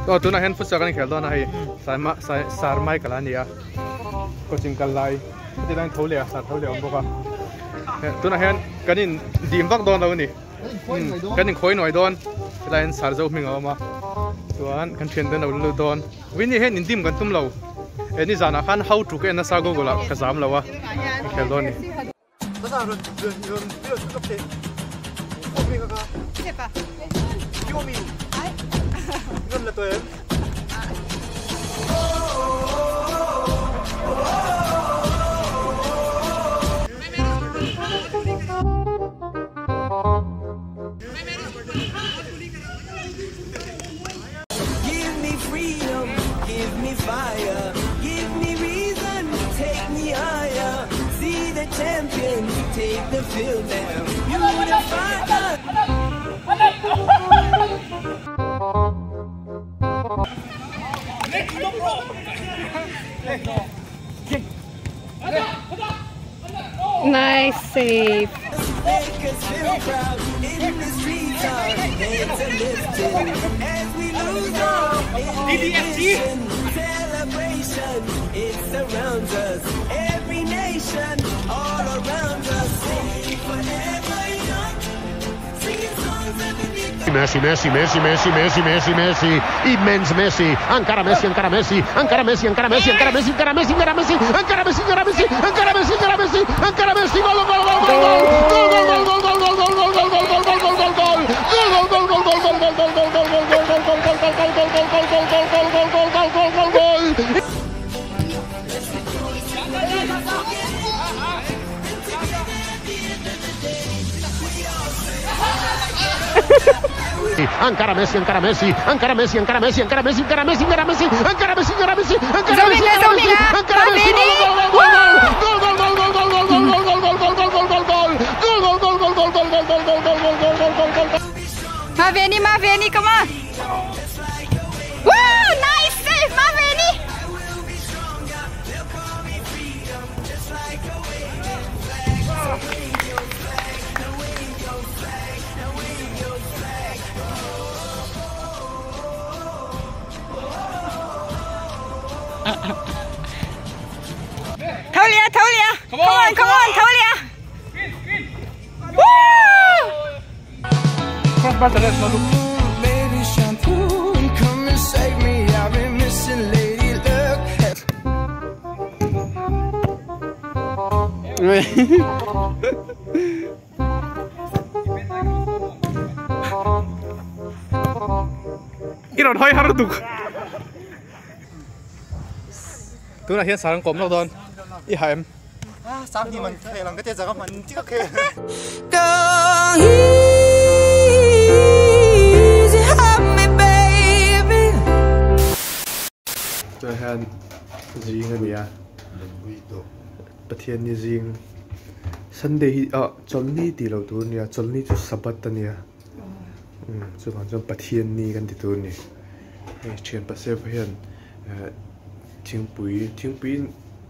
oh tu na hen futsal kan khel don hai sar mai kala nia coaching kal lai ti dan thole sar thole om boka tu na hen kanin dim bak don lo ni kanin khoi noi don lain sar zo ming ma tuan kan thian den lo don wini hen indim kan tum lo eni zana khan how to ke na sa go gola ka zam lawa khel don ni Tata ron bio chu kapte. Omi ka. Sepa. Yomi. Ai. Ngam la toem. Give me freedom, give me fire, give me reason, take me higher. See the champion, take the field now. You the fighter. Nice save. Make us feel proud in the streets. Our heads are lifted as we lose our inhibition. Celebration, it surrounds us. Every nation, all around us. Sing forever young. Singing songs underneath the Messi, Messi, Messi, Messi, Messi, Messi, Messi, immens Messi, encara Messi, encara Messi, encara Messi, encara Messi, encara Messi, encara Messi, encara Messi, encara Messi, encara Messi, encara Messi, encara Messi, encara Messi, gol, gol, gol, gol, encara Messi, encara Messi, encara Messi, encara Messi, encara Messi, encara Messi, encara Messi, encara Messi, encara Messi, encara Messi, encara Messi, encara Messi, Maveni, Maveni, come on. Woo, nice save, Maveni. Tolia, Tolia. Come on, come on, Tolia. Woo! cross bar tare no Baby shampoo, come and save me. I've been missing lady luck. iron hoi har duk tu na hian sarang kom lo don I haim Sáng thì mình thể làm cái tiền giặc mình chưa kê. Go easy on me, baby. cho han zing ania pathian ni zing Sunday cholni ti lo tu nia cholni chu sabat ania chu ma chu pathian ni kan ti tu ni chen pa se hian thingpui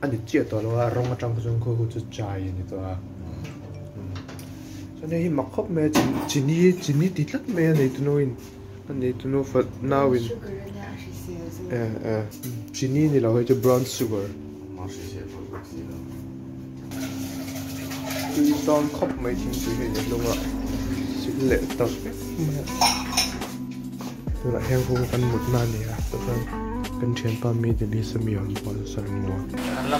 ani chia to lo rong atang jong ko chu chai ni to cho nên hi makhop me chini ti tlat me nei tu no in ani tu no for now in chini ni lo ho chu brown sugar tu don khop mai thing tu he lo ma sin le to tu la heng ho kan mut na ni a to kan chen pa mi de li sami on pol sar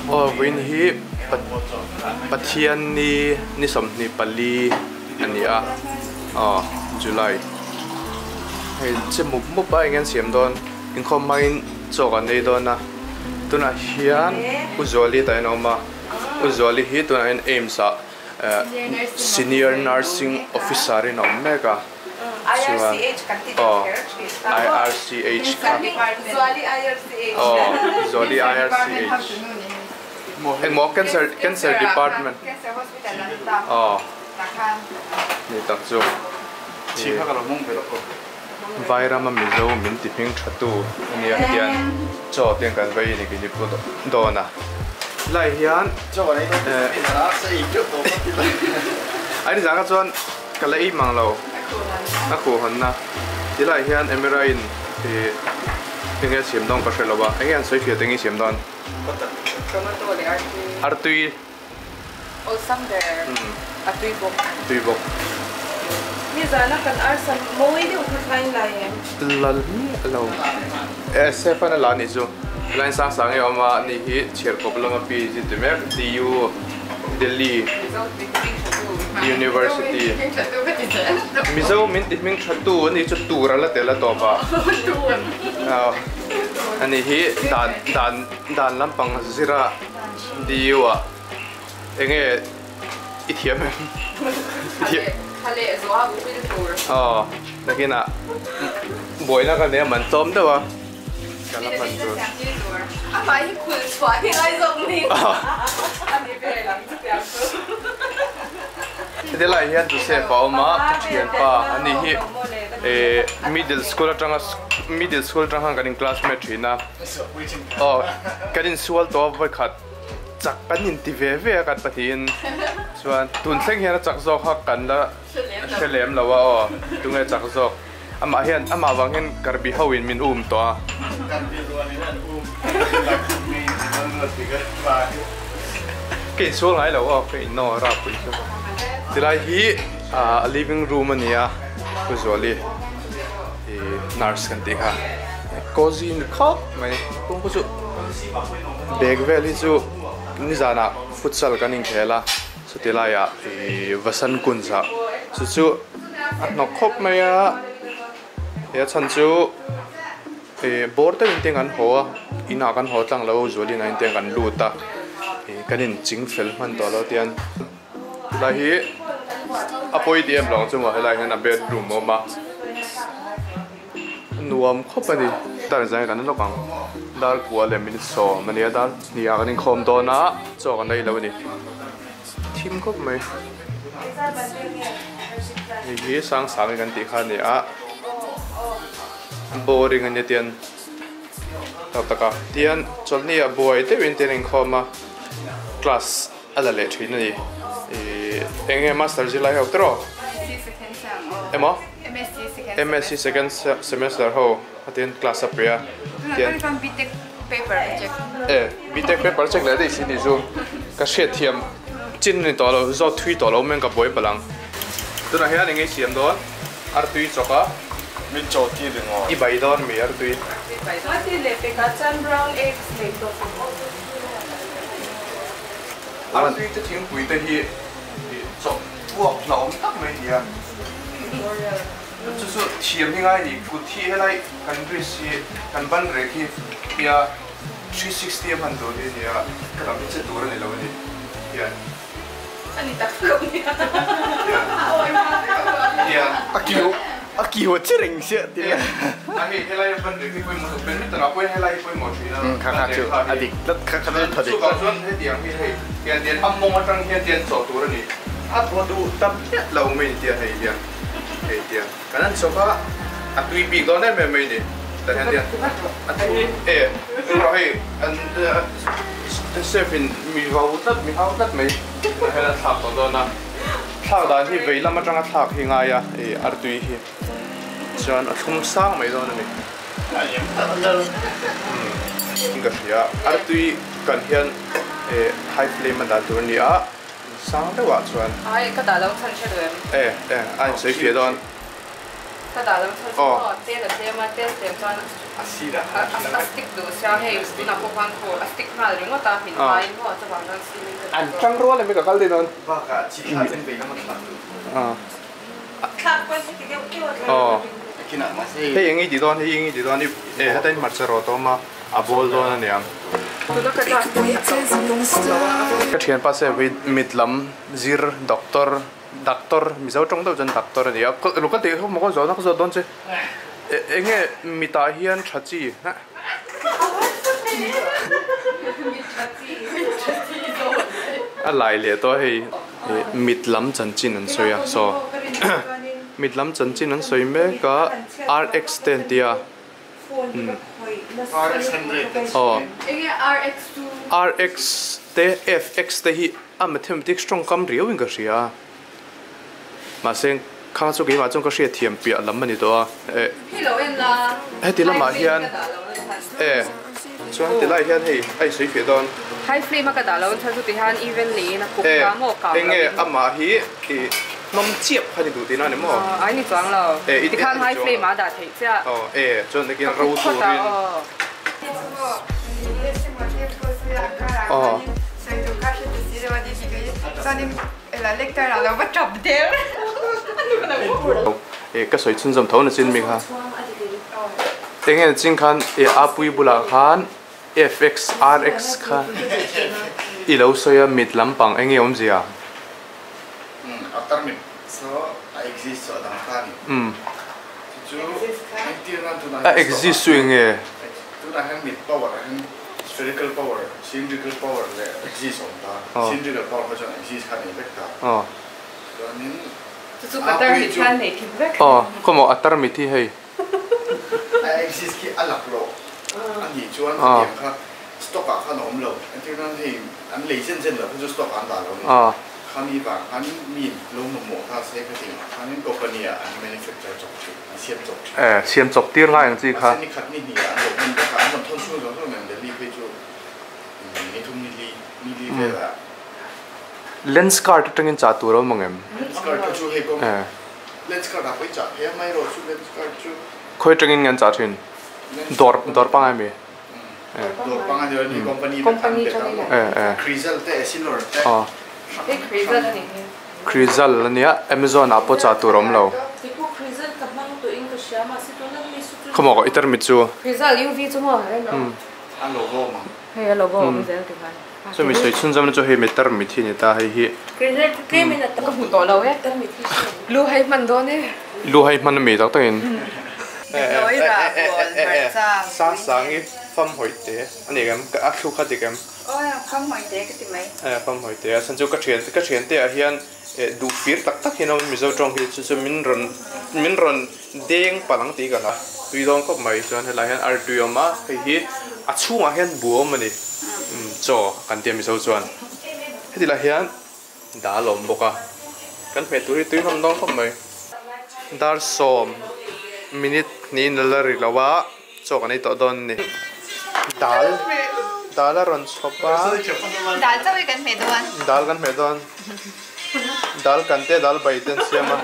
mo win hi pathian ni som ni pali ania July hey che mu pa ngen siam don in khom main choka nei don na tuna hian uzoli ta no ma uzoli hi tuna in aims a senior nursing officer in Omega IRCH IRCH Zoli IRCH. Zoli IRCH and more cancer department Cancer hospital ni tak chu Chỉ khác là mong về đó. vaira ma mi zo min ti phing thatu ani a hian cho tiang kan vai ni ki pu do na lai hian Cho vào đây thôi. Nó sẽ ý trước tổ quốc. ai rằng cái chuan kalai mang lo a khu hon na ti lai hian emirain 应该行动不是了吧？应该水血等于行动。Artui. Oh, some there. Artui book. Artui book. Mizana kan arsan moi di ukhain lai em. Lal ni alo. Sefa na la ni zo. Lain sang sang yo ma ni hi cher ko bla ma pi ji de mer DU Delhi University. Mizo min ti ming thatu ni chu tur la te la to ba. Ani hi dan lampang zira DU a. Enge ithiam. Hale zo ha bu bil tur. Nakina boy na ka ne man tom da wa. Kala man tur. Apa hi khul chwa hi ai zong ni. Ani be lang chu piang tu. De la hian tu se pa ma thian pa ani hi middle school atanga kanin classmate thina. Kanin sual to vai khat chak panin ti ve ve kat pathin chuan tun thleng hian chak zok ha kan la selem lawa tunge chak zok ama hian ama wang hian karbi hawin min to karbi ruani nan mi nan la tiga ba ke so ngai lawa ke no ra pu so tilai hi a living room ania usually nurse kan tikha cozy in khop mai tung ko chu bag valley chu nizana futsal kaning khela sutila ya vasan kunza chu no khop maya ya chan chu board ta inteng an ho ina kan ho tlang lo usually na inteng kan luta kanin chingfel man to lo tian la hi apoi diem long chu ma la hian a bedroom ma nuam khop ani tar jai kan lo kang dar kwa le min so mania dar nia kan khom do na cho kan dai lo ni thim khop mai ni sang kan ti kha ni a boring ani tian taka tian cholni a boy te win ten khoma class ala le thin ni enge master ji lai ho tro emo MSc second semester ho attend class up ya tian BTech paper check BTech paper check la dei si ni zoom ka she thiam chin ni to lo zo thui to lo men ka boy palang tu na hian nge siam don artui choka min cho ti ring o I bai don mi artui Ati le pe ka chan brown eggs le to artui te thing pui te hi cho buak laom tak mai dia chu thiam hi ngai ni ku thi helai kan ri si kan ban re ki ya 360 man do ni ya ka mi che tur ni lo ni ya ani tak ko ni ya Aki ho chering sia ti. Ani helai ban re ki poi mo ben mi tara poi helai poi mo thi na Kha chu adik lat kha thadi. Chu ka chuan he tiang hi hei ya tian ammong atang hian tian cho tur ni a bo du tam lo mai ti hei tiang hei tiang kanan choka a tui bi do na me mai ni ta hian tian ro hei an sefin mi hau tat mai hela thak to na thak da hi veila ma tanga thak hi nga ya artui hi chuan a thum sang mai do na ni inga sia artui kan hian high flame da tur ni a sang de wa chuan ai ka da lo chan che do ai sei fie don ka da lo chan te da te ma te chuan asira stick do sia hei na ko pan ko stick ma ring ta hin mai mo ta bang dan si an chang ro le mi ka kal de don Ba ka chi kha chen be na ma thla. ka ko si ke ke Kina ma se. hei ngi di don ni hatain mar charo to ma a bol don ani am tu ka ta ka thian pa se mitlam zir doctor mizo tong do jan doctor ani a lo ka te ho mo ko zo na ko zo don che enge mita hian thachi na a lai le to hei mitlam chanchin an soya so mitlam chanchin an soi me ka RX10 tia enge RX2 RX te FX te hi a mathematics strong kam riu inga ria ma seng ข้างสุกี้มาจงก็เสียเทียมเปียลำมันนี่ตัวที่เราเองละให้ตีละมาเฮียนช่วงตีละเฮียนให้ไอ้水肥ตอนให้ฟรีมากระดาษเราใช้สุดที่ฮันอีเวนต์นี้นะกุ๊กกาโมกาเงี้ยอามาฮีที่น้ำเจี๊ยบให้ดูตีนั่นนี่มั้งไอ้นี่จังเราที่ฮันให้ฟรีมาด่าที่เจ้าจนตะกี้เราสูรินla lectura la va chop del cái sợi chân dầm thấu là chân mình ha tiếng nghe chính khan apui bula khan fx rx khan lâu soi mid lắm bằng anh nghe om gì à after mid so exist ở đằng khan chú exist suy nghe chú là hàng mid power hàng spherical power cylindrical power là exist on ta cylindrical power có cho exist khan này biết ta cho nên chú bắt đầu thì khan này thì biết không một atar mid thì hay exist khi alak lo anh nhìn chú anh điểm khan stock cả khan ổn lo anh thấy nó thì anh lấy chân chân là chú stock anh ta lo khan đi vào khan min lông một ta sẽ cái gì khan company anh manufacture chụp xiêm chụp xiêm chụp tiền ngay anh chị kha anh khát ni ni anh mình đã cả mình thôn xuôi rồi mình để đi về chỗนี่ทุ่มนี่เวลา lens card ตั้งเงินจ่าตัวเรามั้งเอ็ม lens card ก็ช่วยให้ก็lens cardไปจ่าเฮ้ยไม่รู้ช่วย lens card ช่วยค่อยตั้งเงินจ่าทิ้งดอร์ปังไงมีดอร์ปังอันเดียวนี่ company Crizal แต่ Silver แต่Crizal นี่ Crizal เนี่ย Amazon อ่ะพอจ่าตัวเราเราเขาบอกว่าอิตาลีมิจู Crizal UV จุ่มอะไรเนาะอันโลโก้มั้งเฮ้ยโลโก้มีเยอะถึงกัน所以咪水村咁就係咪得咪天嘅，但係佢。Crizal 佢咪就咁多咯，得咪天。路係蠻多呢。路係蠻未得嘅。沙生嘅分海地，อันนี้咁個阿 Q 卡啲咁。分海地嗰啲咪？分海地啊，甚至個錢啲啊，現ดูฟีร์ตักเห็นเราไม่จะจงที่จะมินรันเด้งปลังตีกันละตุยดองก็ไม่ส่วนเห็นอะไรเห็นอาร์ตุยมาเฮ้ยอาชูมาเห็นบัวมันดิจ่อกันเตรียมไม่จะส่วนเห็นอะไรเห็นด่าลมบอกอ่ะกันเห็นตุยทำดองก็ไม่ด่าซ้อมมินินี่นั่นละหรือว่าจ่อกันในตัวดอนนี่ด่าละรันชอบปะด่าจะไปกันเมดอนด่ากันเมดอนदाल कंटे दाल बैठन से मा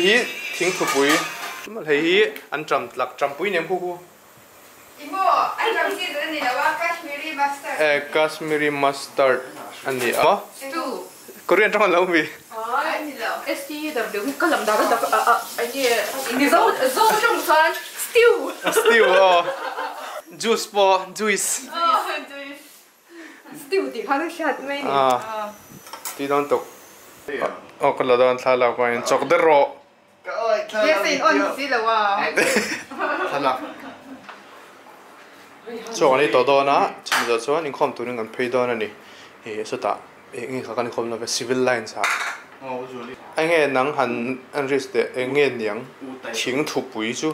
ही थिंग खुपुई ही अंचम लक चंपुई नेम खुकु इमो आई जम सी दनी लवा काश्मीरी मस्टर्ड अनि अ कोरियन चंग लौ बि STW का लमदा दा अनि नि जो जंग सान स्टीव juice po juice स्टीव दि खाने शाद में निที่ต้องตกก็เราโดนทาลักไปจกเดรอเยสินอ่อนสิละว่าทาลักช่วงนี้ตัวโดนนะฉันจะช่วยนิคมตัวนึงกันเพย์โดนนี่สุดท้ายงี้เขากันนิคมเราเป็น civil lines ฮะไอ้เงี้ยนังหันอันริสเดไอ้เงี้ยเนี่ยทิ้งถูกปุ๋ยจู่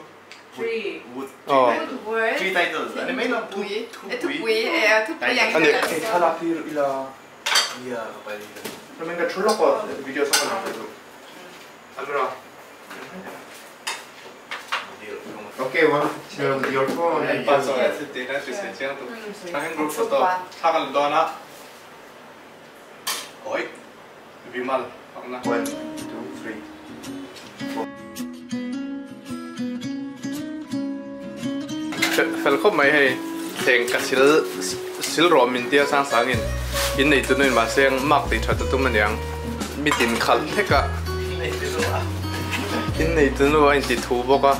three titles อันนี้ไม่ลงทุยทุกปุ๋ยอย่างอันนี้ทาลักที่เราiya kapalin. Naman ka chulok ko video sa kanila dito. Alra. Okay, one to your phone. Paso ya se tiene que se echan tu. Hagan group photo. Hagan dona. Oi. Vimal. 1 2 3 4. Fel ko mai hay teng ka sil ro min tia sang sangin in nei tu nun ma seng mak ti that tu man yang mi tin khal theka in nei tu nu in ti thu boka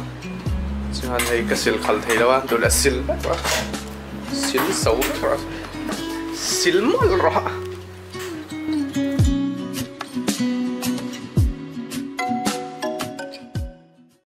chuan hei ka sil khal thei lawa tu la sil sau thra sil mal ro